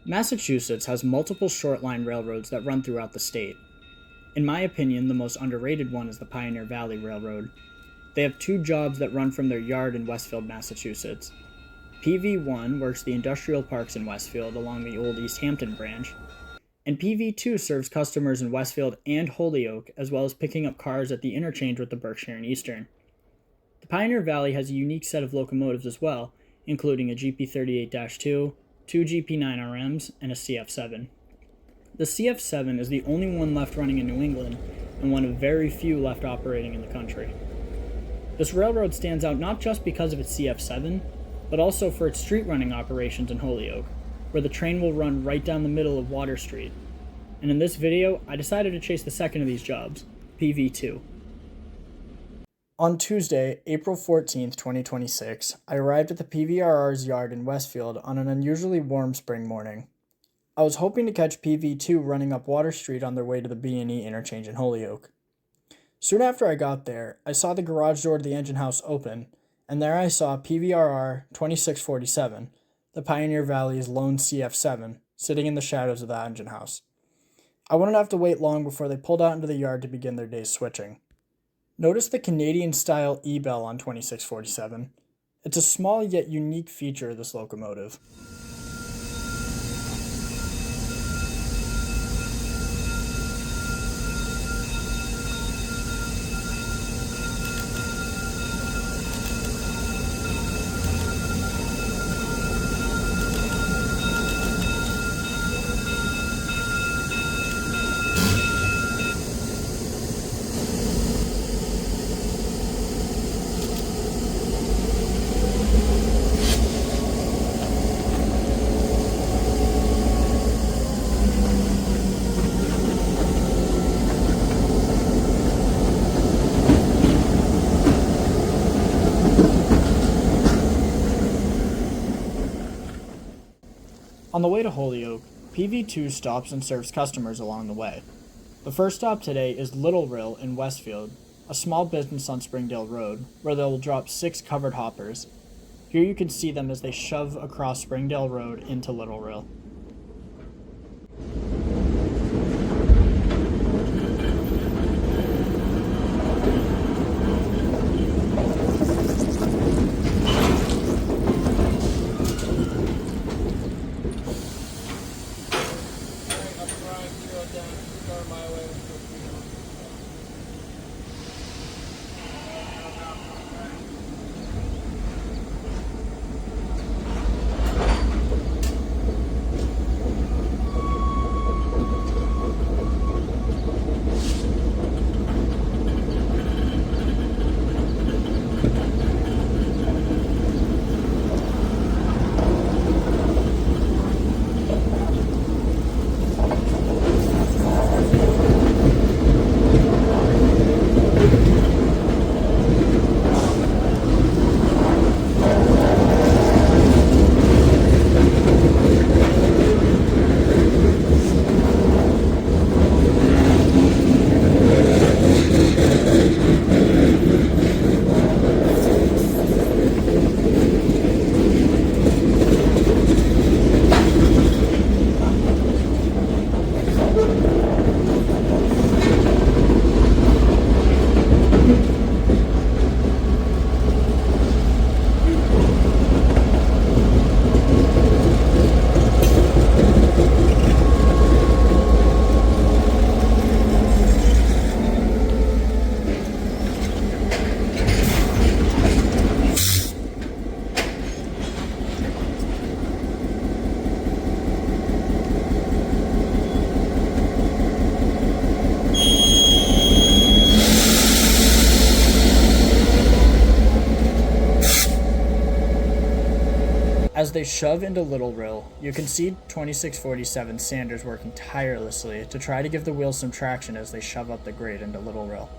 Massachusetts has multiple short line railroads that run throughout the state. In my opinion, the most underrated one is the Pioneer Valley Railroad. They have two jobs that run from their yard in Westfield, Massachusetts. PV1 works the industrial parks in Westfield along the old East Hampton branch, and PV2 serves customers in Westfield and Holyoke, as well as picking up cars at the interchange with the Berkshire and Eastern. The Pioneer Valley has a unique set of locomotives as well, including a GP38-2, two GP9RMs, and a CF7. The CF7 is the only one left running in New England, and one of very few left operating in the country. This railroad stands out not just because of its CF7, but also for its street running operations in Holyoke, where the train will run right down the middle of Water Street. And in this video, I decided to chase the second of these jobs, PV2. On Tuesday, April 14th, 2026, I arrived at the PVRR's yard in Westfield on an unusually warm spring morning. I was hoping to catch PV2 running up Water Street on their way to the B&E interchange in Holyoke. Soon after I got there, I saw the garage door to the engine house open, and there I saw PVRR 2647, the Pioneer Valley's lone CF7, sitting in the shadows of the engine house. I wouldn't have to wait long before they pulled out into the yard to begin their day's switching. Notice the Canadian-style E-bell on 2647. It's a small yet unique feature of this locomotive. On the way to Holyoke, PV2 stops and serves customers along the way. The first stop today is Little Rill in Westfield, a small business on Springdale Road, where they will drop 6 covered hoppers. Here you can see them as they shove across Springdale Road into Little Rill. As they shove into Little Rill, you can see 2647 Sanders working tirelessly to try to give the wheels some traction as they shove up the grade into Little Rill.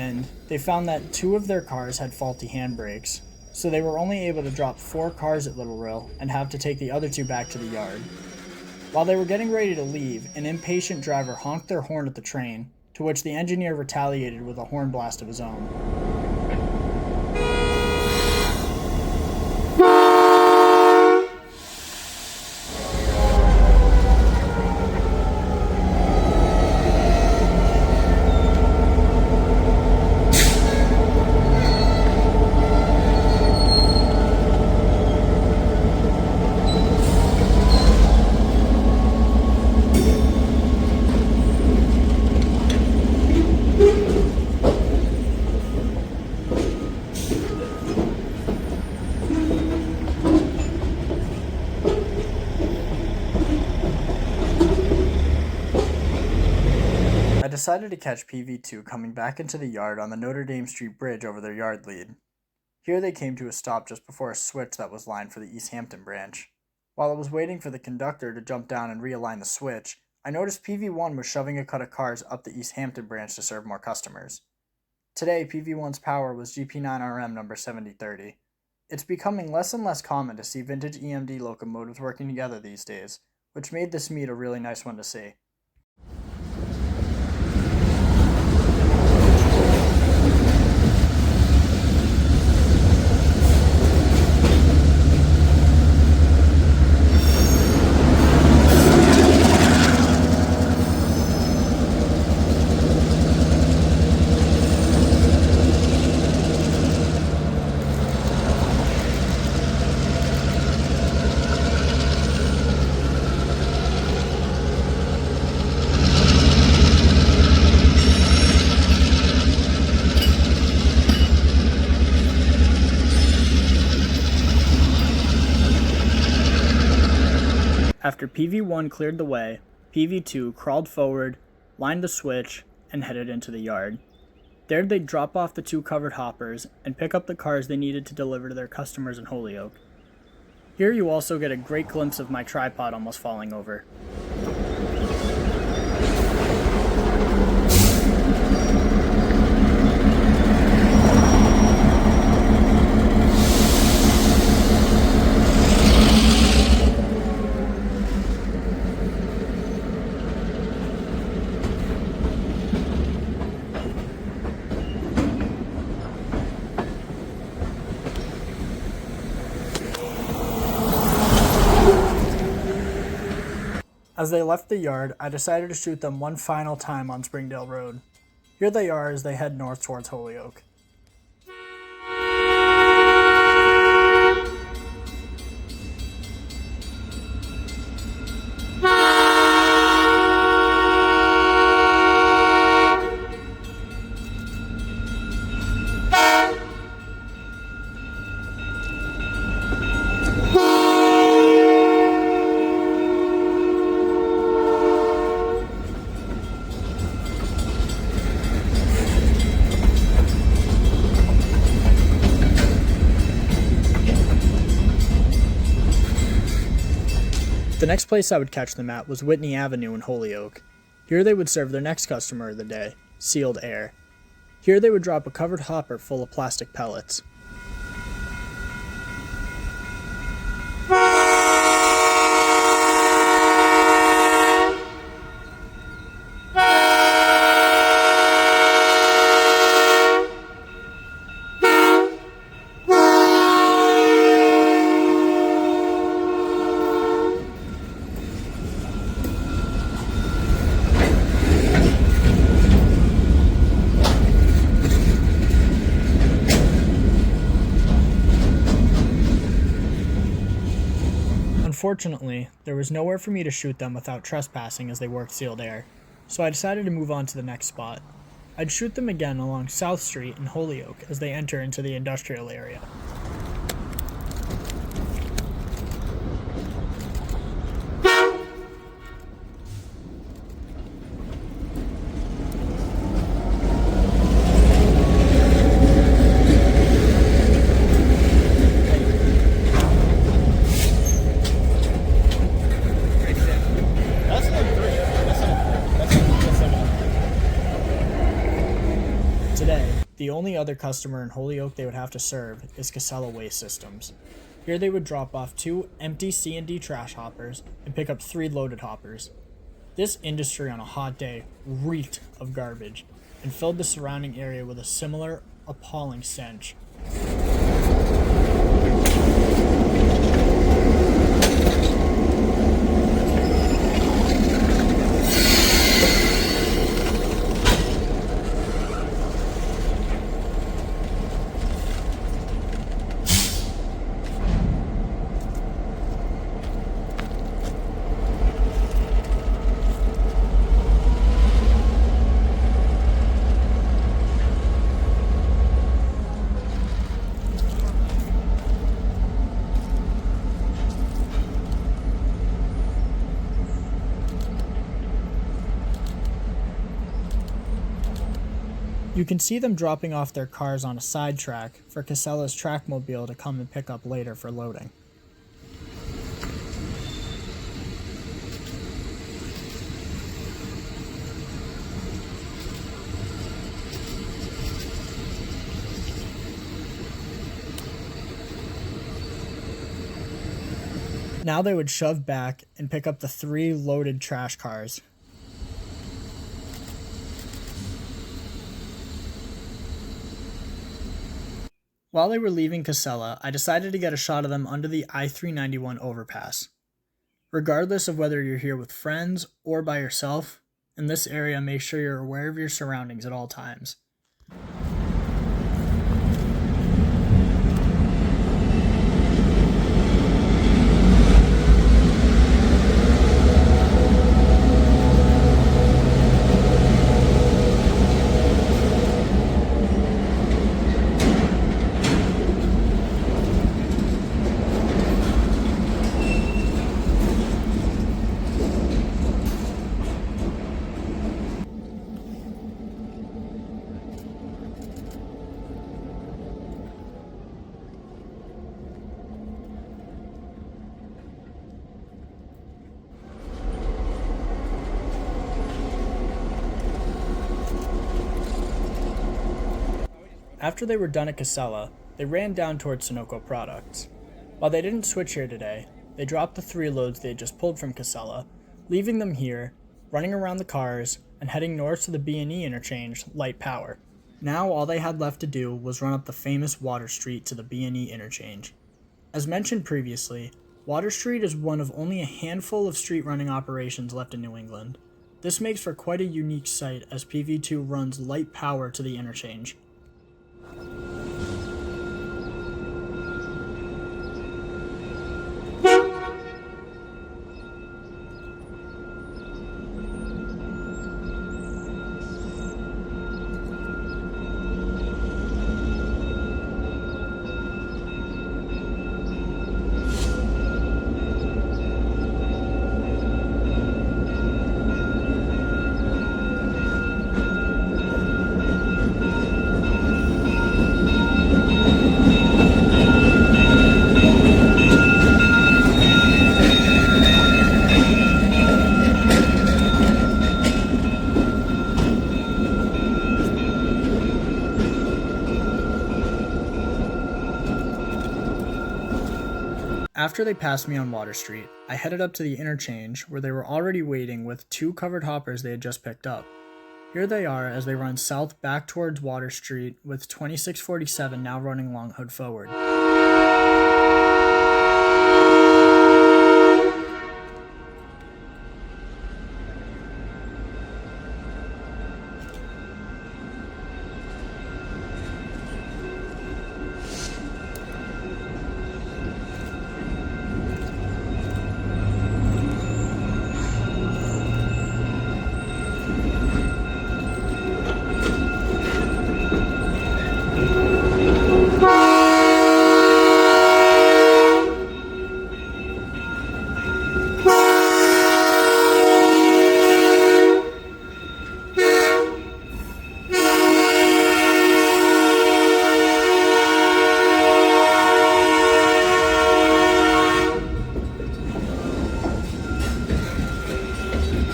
end, they found that 2 of their cars had faulty handbrakes, so they were only able to drop 4 cars at Little Rill and have to take the other 2 back to the yard. While they were getting ready to leave, an impatient driver honked their horn at the train, to which the engineer retaliated with a horn blast of his own. I decided to catch PV2 coming back into the yard on the Notre Dame Street Bridge over their yard lead. Here they came to a stop just before a switch that was lined for the East Hampton branch. While I was waiting for the conductor to jump down and realign the switch, I noticed PV1 was shoving a cut of cars up the East Hampton branch to serve more customers. Today, PV1's power was GP9RM number 7030. It's becoming less and less common to see vintage EMD locomotives working together these days, which made this meet a really nice one to see. After PV1 cleared the way, PV2 crawled forward, lined the switch, and headed into the yard. There they'd drop off the 2 covered hoppers and pick up the cars they needed to deliver to their customers in Holyoke. Here you also get a great glimpse of my tripod almost falling over. As they left the yard, I decided to shoot them one final time on Springdale Road. Here they are as they head north towards Holyoke. The next place I would catch them at was Whitney Avenue in Holyoke. Here they would serve their next customer of the day, Sealed Air. Here they would drop a covered hopper full of plastic pellets. Unfortunately, there was nowhere for me to shoot them without trespassing as they worked Sealed Air, so I decided to move on to the next spot. I'd shoot them again along South Street in Holyoke as they enter into the industrial area. Today, The only other customer in Holyoke they would have to serve is Casella Waste Systems. Here they would drop off 2 empty C&D trash hoppers and pick up 3 loaded hoppers. This industry on a hot day reeked of garbage and filled the surrounding area with a similar appalling stench. You can see them dropping off their cars on a side track for Casella's trackmobile to come and pick up later for loading. Now they would shove back and pick up the 3 loaded trash cars. While they were leaving Casella, I decided to get a shot of them under the I-391 overpass. Regardless of whether you're here with friends or by yourself, in this area make sure you're aware of your surroundings at all times. After they were done at Casella, they ran down towards Sunoco Products. While they didn't switch here today, they dropped the 3 loads they had just pulled from Casella, leaving them here, running around the cars, and heading north to the B&E interchange, Light Power. Now all they had left to do was run up the famous Water Street to the B&E interchange. As mentioned previously, Water Street is one of only a handful of street running operations left in New England. This makes for quite a unique sight as PV2 runs Light Power to the interchange. After they passed me on Water Street, I headed up to the interchange where they were already waiting with 2 covered hoppers they had just picked up. Here they are as they run south back towards Water Street with 2647 now running long hood forward.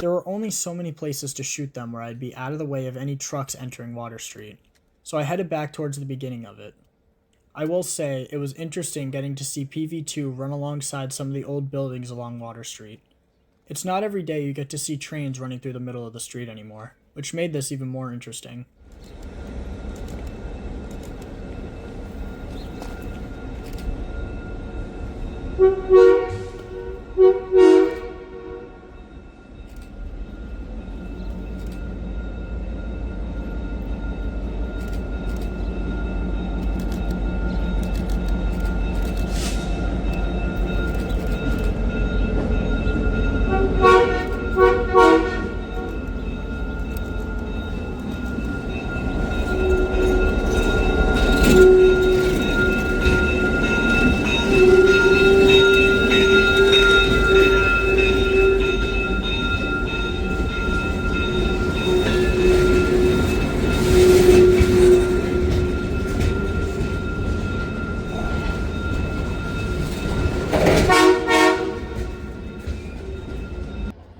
There were only so many places to shoot them where I'd be out of the way of any trucks entering Water Street, so I headed back towards the beginning of it. I will say it was interesting getting to see PV2 run alongside some of the old buildings along Water Street. It's not every day you get to see trains running through the middle of the street anymore, which made this even more interesting.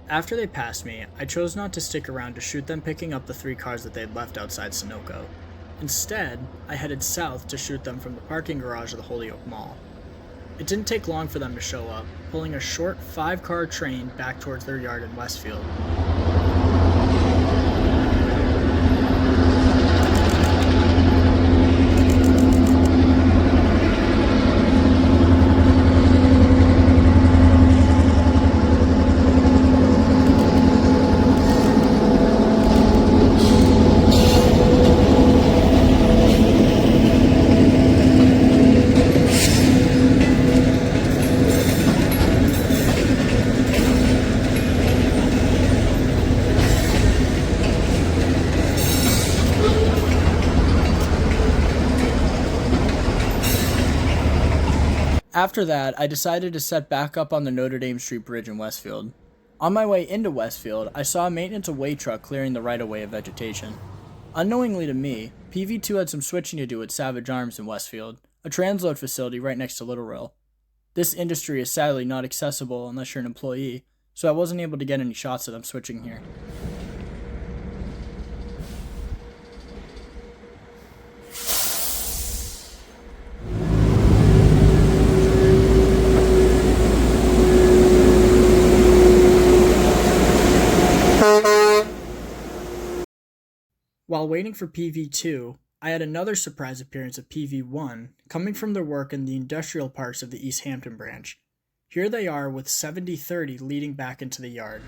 After they passed me, I chose not to stick around to shoot them picking up the 3 cars that they had left outside Sunoco. Instead, I headed south to shoot them from the parking garage of the Holyoke Mall. It didn't take long for them to show up, pulling a short 5-car train back towards their yard in Westfield. After that, I decided to set back up on the Notre Dame Street Bridge in Westfield. On my way into Westfield, I saw a maintenance away truck clearing the right-of-way of vegetation. Unknowingly to me, PV2 had some switching to do at Savage Arms in Westfield, a transload facility right next to Little Rail. This industry is sadly not accessible unless you're an employee, so I wasn't able to get any shots of them switching here. While waiting for PV2, I had another surprise appearance of PV1 coming from their work in the industrial parks of the East Hampton branch. Here they are with 7030 leading back into the yard.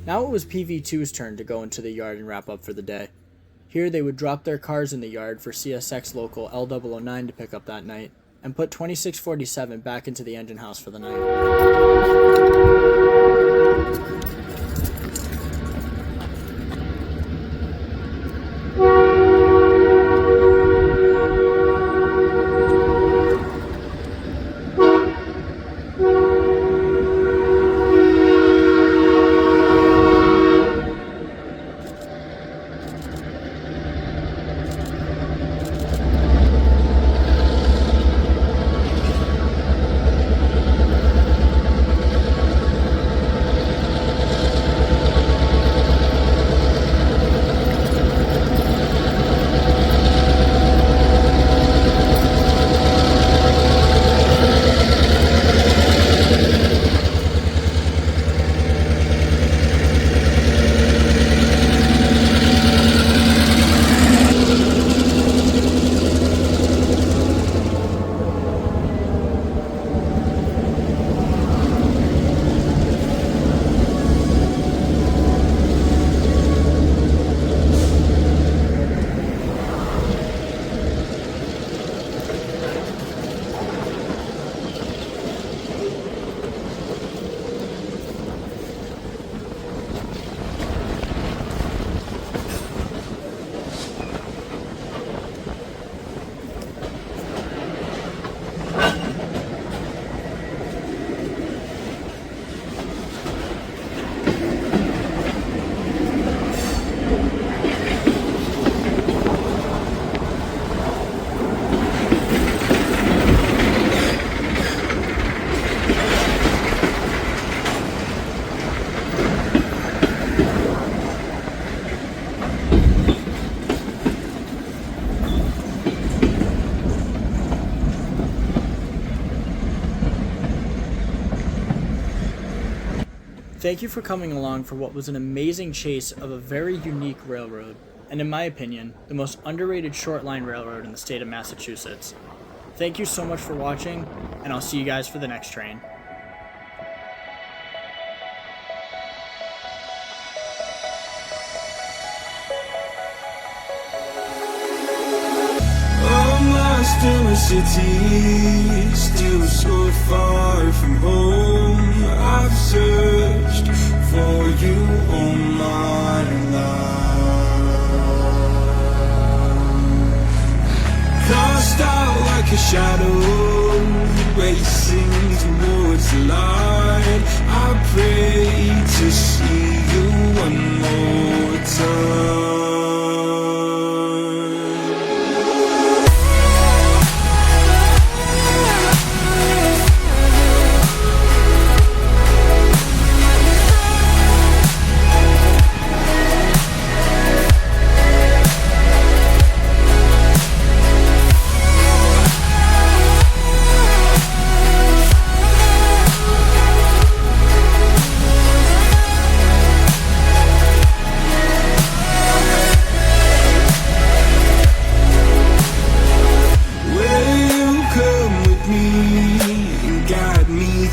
Now it was PV2's turn to go into the yard and wrap up for the day. Here they would drop their cars in the yard for CSX local L009 to pick up that night, and put 2647 back into the engine house for the night. Thank you for coming along for what was an amazing chase of a very unique railroad, and in my opinion, the most underrated short line railroad in the state of Massachusetts. Thank you so much for watching, and I'll see you guys for the next train. Lost in a city, still so far from home. I've searched for you all my life. Cast out like a shadow, racing towards the light. I pray to see you one more time.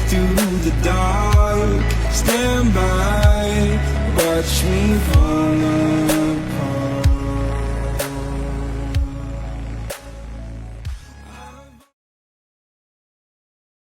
Through the dark, stand by, watch me fall.